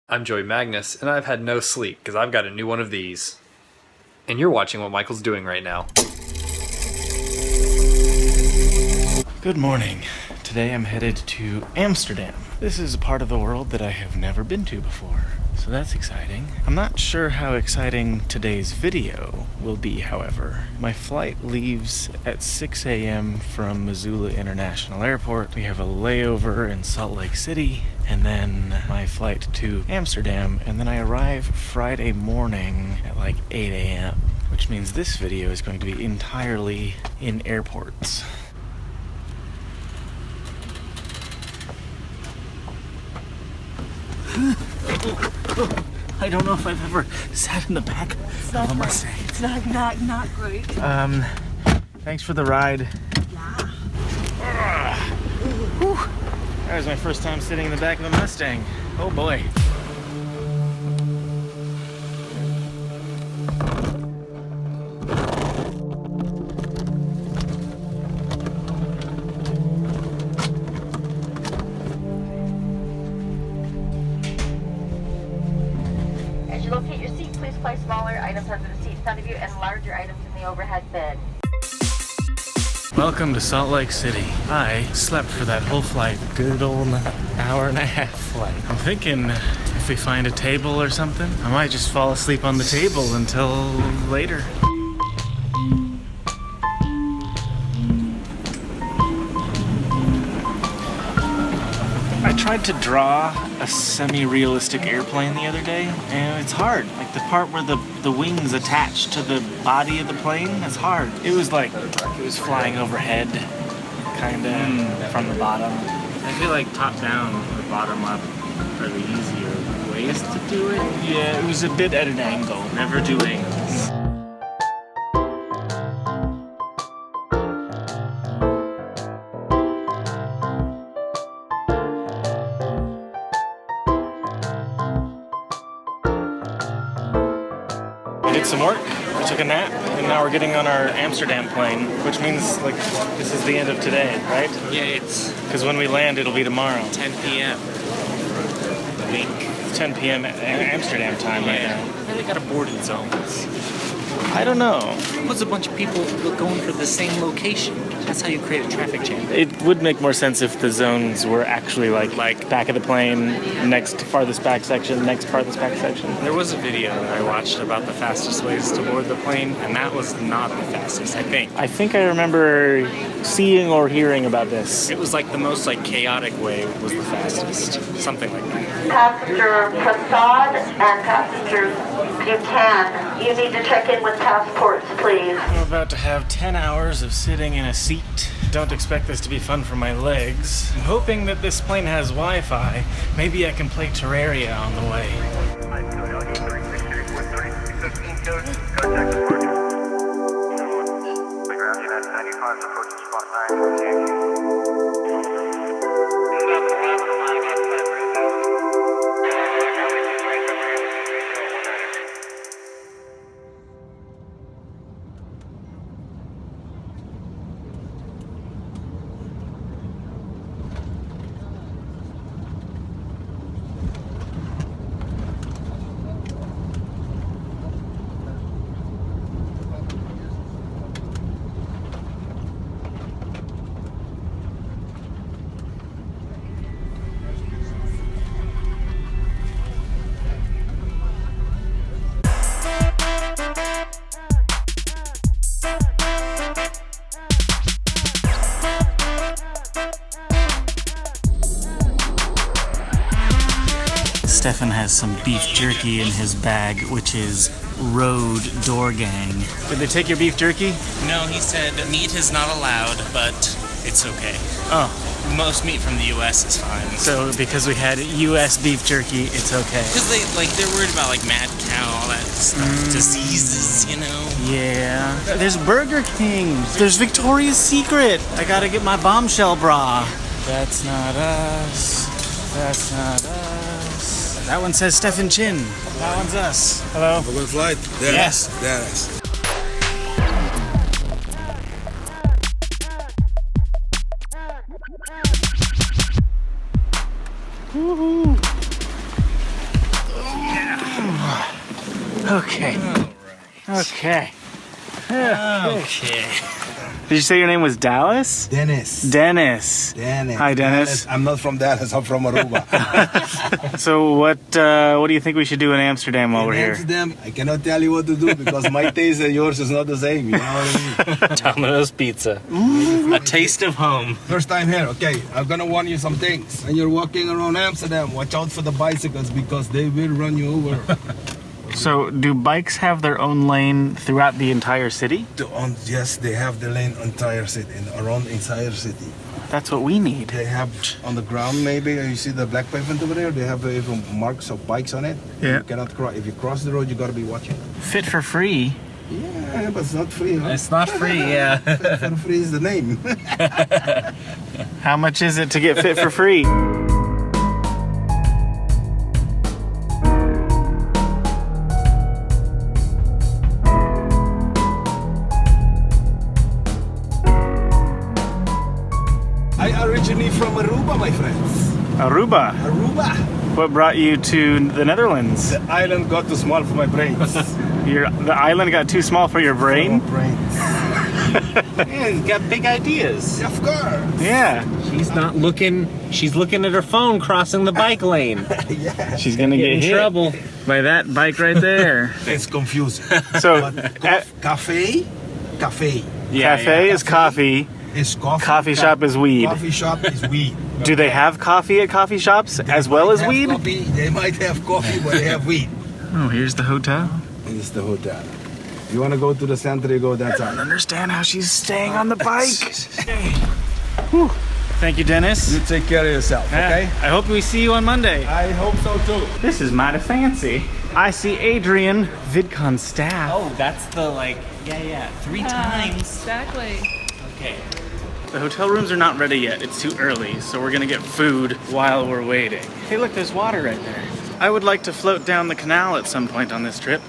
I'm Joey Magnus, and I've had no sleep because I've got a new one of these. And you're watching what Michael's doing right now. Good morning. Today I'm headed to Amsterdam. This is a part of the world that I have never been to before, so that's exciting. I'm not sure how exciting today's video will be, however. My flight leaves at 6 a.m. from Missoula International Airport. We have a layover in Salt Lake City, and then my flight to Amsterdam, and then I arrive Friday morning at like 8 a.m., which means this video is going to be entirely in airports. I don't know if I've ever sat in the back of a Mustang. It's not great. Thanks for the ride. Yeah. That was my first time sitting in the back of a Mustang. Oh boy. As you locate your seat, please place smaller items under the seat in front of you and larger items in the overhead bin. Welcome to Salt Lake City. I slept for that whole flight. Good old hour and a half flight. I'm thinking if we find a table or something, I might just fall asleep on the table until later. I tried to draw a semi-realistic airplane the other day, and it's hard. Like the part where the wings attach to the body of the plane, that's hard. It was like it was flying overhead, kinda from the bottom. I feel like top down or bottom up are the easier ways to do it. Yeah, it was a bit at an angle. Never do angles. Did some work, we took a nap, and now we're getting on our Amsterdam plane, which means like this is the end of today, right? Yeah, it's Because when we land, it'll be tomorrow. 10 p.m. I think. 10 p.m. Amsterdam time right now. And they got a boarding zone. I don't know. What's a bunch of people going for the same location? That's how you create a traffic jam. It would make more sense if the zones were actually like back of the plane, next farthest back section, next farthest back section. There was a video that I watched about the fastest ways to board the plane, and that was not the fastest, I think. I think I remember seeing or hearing about this. It was like the most chaotic way was the fastest. Something like that. Passenger Prasad and Passenger Buchanan, you need to check in with passports, please. I'm about to have 10 hours of sitting in a seat. Don't expect this to be fun for my legs. I'm hoping that this plane has Wi-Fi. Maybe I can play Terraria on the way. Stefan has some beef jerky in his bag, which is Road Door Gang. Did they take your beef jerky? No, he said meat is not allowed, but it's okay. Oh, Most meat from the U.S. is fine. so because we had U.S. beef jerky, it's okay. Because they're worried about mad cow, all that stuff, diseases, you know. Yeah. There's Burger King. There's Victoria's Secret. I gotta get my bombshell bra. That's not us. That's not us. That one says Stefan Chin. That one's us. Hello. For good flight? Yes. Yes. Woohoo. Okay. Okay. Okay. Did you say your name was Dallas? Dennis. Dennis. Dennis. Hi, Dennis. I'm not from Dallas. I'm from Aruba. So what do you think we should do in Amsterdam while we're In here? Amsterdam, I cannot tell you what to do because my taste and yours is not the same. You know what I mean? Domino's Pizza. A taste of home. First time here. Okay, I'm gonna warn you some things. When you're walking around Amsterdam, watch out for the bicycles because they will run you over. So do bikes have their own lane throughout the entire city? Yes, they have the lane entire city, around entire city. That's what we need. They have on the ground maybe, you see the black pavement over there, they have even marks of bikes on it. Yeah. You cannot cross. If you cross the road, you gotta be watching. Fit for free. Yeah, but it's not free, huh? It's not free, yeah. Fit for free is the name. How much is it to get fit for free? I originally from Aruba, my friends. Aruba. Aruba. What brought you to the Netherlands? The island got too small for my brains. The island got too small for your brain? For my brains. Yeah, he's got big ideas. Of course. Yeah. She's not looking, she's looking at her phone crossing the bike lane. Yeah. She's gonna get In hit trouble. by that bike right there. It's confusing. So, But cafe. cafe is coffee. Is coffee. Coffee shop is weed. Coffee shop is weed. Do they have coffee at coffee shops as well as Have weed? Coffee. They might have coffee, but they have weed. Oh, here's the hotel. It's the hotel. You want to go to the center, you go that I side. understand how she's staying on the bike. Whew. Thank you, Dennis. You take care of yourself, okay? I hope we see you on Monday. I hope so too. This is mighty fancy. I see Adrian, VidCon staff. Oh, that's the yeah, 3 times. Exactly. Okay. The hotel rooms are not ready yet. It's too early, so we're gonna get food while we're waiting. Hey, look, there's water right there. I would like to float down the canal at some point on this trip.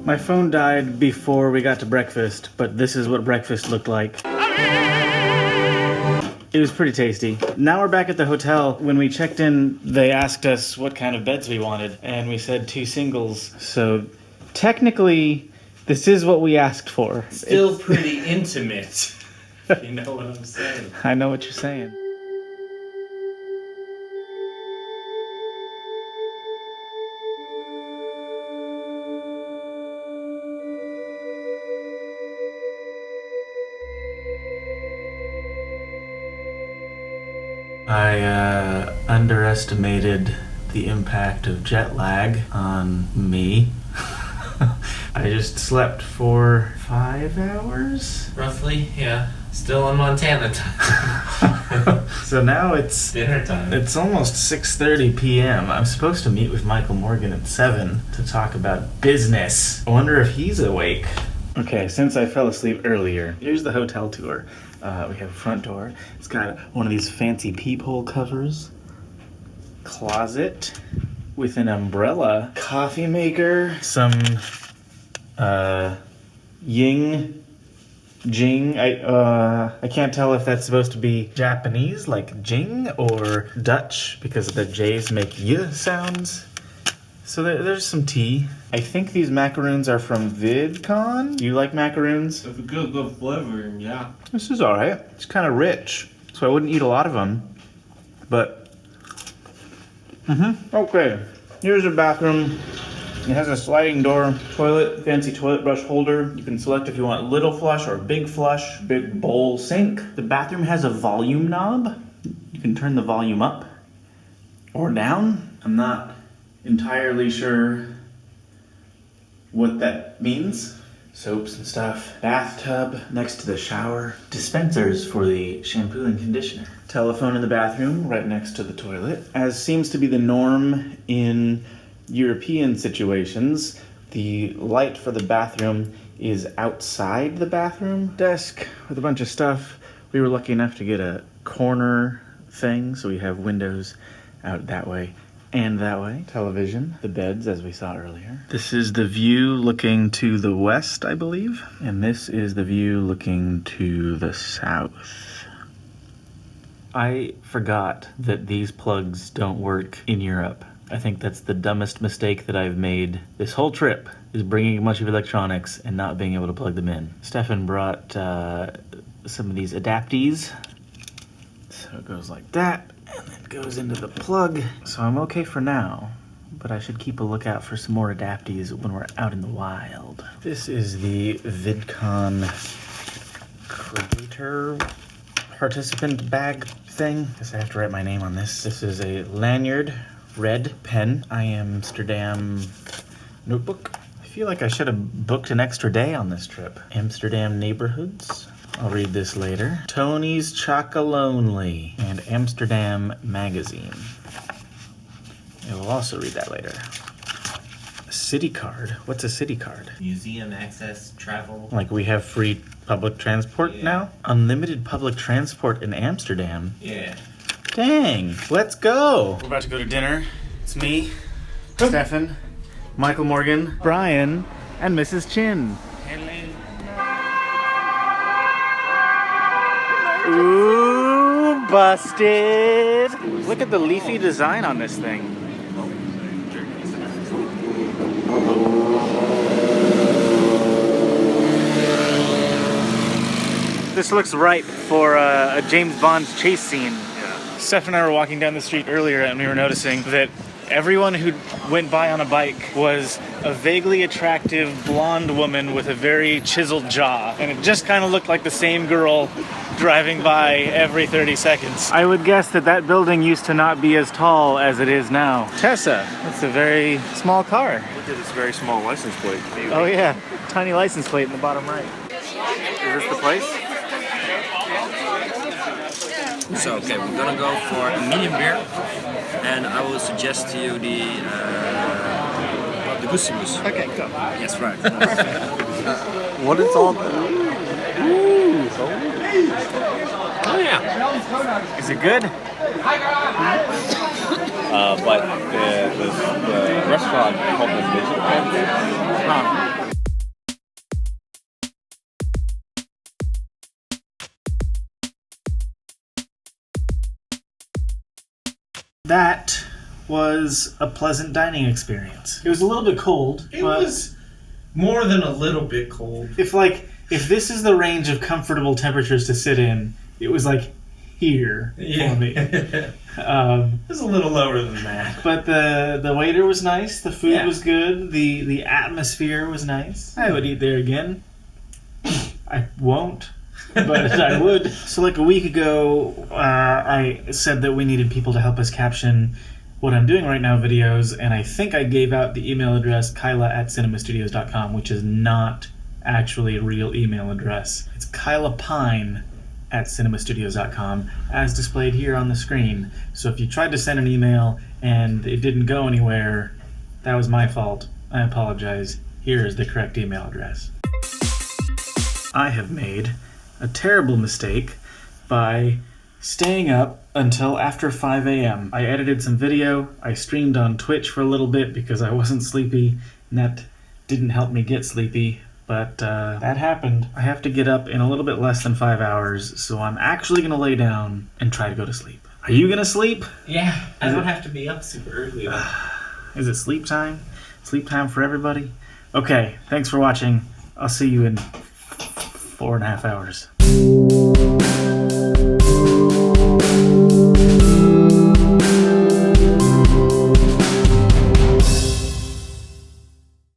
My phone died before we got to breakfast, but this is what breakfast looked like. It was pretty tasty. Now we're back at the hotel. When we checked in, they asked us what kind of beds we wanted, and we said 2 singles. So technically, this is what we asked for. Still pretty intimate. You know what I'm saying? I know what you're saying. I underestimated the impact of jet lag on me. I just slept for 5 hours. Roughly, yeah. Still in Montana time. So now it's Dinner time. It's almost 6:30 p.m. I'm supposed to meet with Michael Morgan at 7 to talk about business. I wonder if he's awake. Okay, since I fell asleep earlier, here's the hotel tour. We have a front door. It's got one of these fancy peephole covers. Closet with an umbrella. Coffee maker. Some Jing. I can't tell if that's supposed to be Japanese, like Jing, or Dutch, because the J's make y sounds. So there's some tea. I think these macaroons are from VidCon. Do you like macaroons? It's a good flavor, yeah. This is alright. It's kind of rich, so I wouldn't eat a lot of them. But, okay. Here's a bathroom. It has a sliding door, toilet, fancy toilet brush holder. You can select if you want little flush or big flush, big bowl sink. The bathroom has a volume knob. You can turn the volume up or down. I'm not entirely sure what that means. Soaps and stuff. Bathtub next to the shower. Dispensers for the shampoo and conditioner. Telephone in the bathroom right next to the toilet. As seems to be the norm in European situations, the light for the bathroom is outside the bathroom. Desk with a bunch of stuff. We were lucky enough to get a corner thing, so we have windows out that way And that way, television, the beds as we saw earlier. This is the view looking to the west, I believe. And this is the view looking to the south. I forgot that these plugs don't work in Europe. I think that's the dumbest mistake that I've made this whole trip, is bringing a bunch of electronics and not being able to plug them in. Stefan brought some of these adaptees. So it goes like that, and then goes into the plug. So I'm okay for now, but I should keep a lookout for some more adaptees when we're out in the wild. This is the VidCon creator participant bag thing. Guess I have to write my name on this. This is a lanyard, red pen, Amsterdam notebook. I feel like I should have booked an extra day on this trip. Amsterdam neighborhoods. I'll read this later. Tony's Chocolonely and Amsterdam Magazine. I will also read that later. A city card? What's a city card? Museum access, travel. Like we have free public transport now? Unlimited public transport in Amsterdam? Yeah. Dang, let's go. We're about to go to dinner. It's me, Stefan, Michael Morgan, Brian, and Mrs. Chin. Ooh, busted. Look at the leafy design on this thing. This looks ripe for a James Bond chase scene. Steph and I were walking down the street earlier and we were noticing that everyone who went by on a bike was a vaguely attractive blonde woman with a very chiseled jaw. And it just kind of looked like the same girl driving by every 30 seconds. I would guess that that building used to not be as tall as it is now. Tessa, that's a very small car. Look at this very small license plate. Oh yeah, tiny license plate in the bottom right. Is this the place? So, okay, we're gonna go for a medium beer, and I will suggest to you the Gussimus. Okay, go. Yes, right. What is all that? Oh yeah. Is it good? But the restaurant called the Digital Cafe. Huh. That was a pleasant dining experience. It was a little bit cold. It was more than a little bit cold. If this is the range of comfortable temperatures to sit in, it was like here for me. It was a little lower than that. But the waiter was nice. The food was good. The atmosphere was nice. I would eat there again. I won't. But I would. So like a week ago, I said that we needed people to help us caption what I'm doing right now videos, and I think I gave out the email address kyla@cinemastudios.com, which is not actually a real email address. It's kylapine@cinemastudios.com, as displayed here on the screen. So if you tried to send an email and it didn't go anywhere, that was my fault. I apologize. Here is the correct email address. I have made a terrible mistake by staying up until after 5 a.m. I edited some video, I streamed on Twitch for a little bit because I wasn't sleepy, and that didn't help me get sleepy, but that happened. I have to get up in a little bit less than 5 hours, so I'm actually going to lay down and try to go to sleep. Are you going to sleep? Yeah, I don't have to be up super early though. Is it sleep time? Sleep time for everybody? Okay, thanks for watching. I'll see you in 4.5 hours.